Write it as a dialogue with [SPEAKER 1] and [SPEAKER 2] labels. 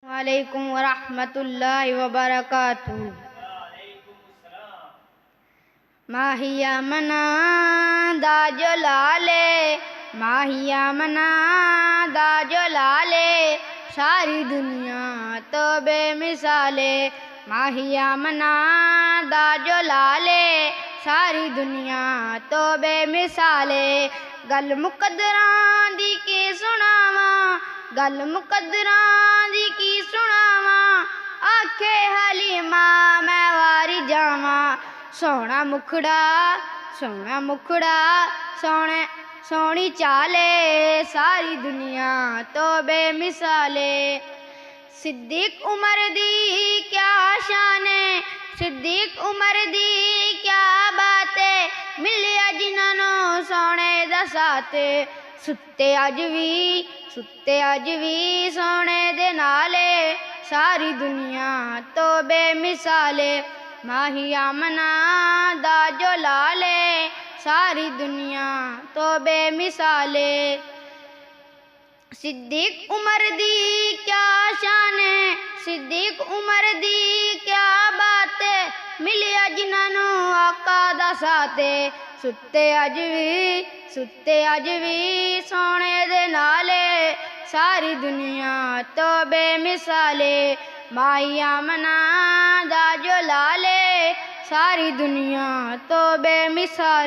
[SPEAKER 1] वालेकुम वरहमतुल्लाहि वबरकातुहू। माहिया मना दा जो लाले, माहिया मना दा जो लाले, सारी दुनिया तो बेमिसाले। माहिया मना दा जो लाले, सारी दुनिया तो बेमिसाले। गल मुकद्दरां दी की सुनावा, गल मुकद्दरां दी की सुनावा, आखे हलीमा मैं वारी जावा। सोहना मुखड़ा सोहने सोहनी चाले, सारी दुनिया तो बेमिसाले। सिद्दीक उमर दी क्या शाने, सिद्दीक उमर दी क्या बाते, मिलिया जिन्हों सोने दा साथे। सुते अज भी सोने दे नाले, सारी दुनिया तो बेमिसाले। माहिया मना दा जो लाले, सारी दुनिया तो बेमिसाले। सिद्दीक उमर दी क्या शान है, सिद्दीक उमर दी क्या बात है, मिलिया जिन्हों आका दा साथे। सुते अज भी सोने दे नाले, सारी दुनिया तो बेमिसाले। माहिया मना दा जो लाले, सारी दुनिया तो बेमिसाले।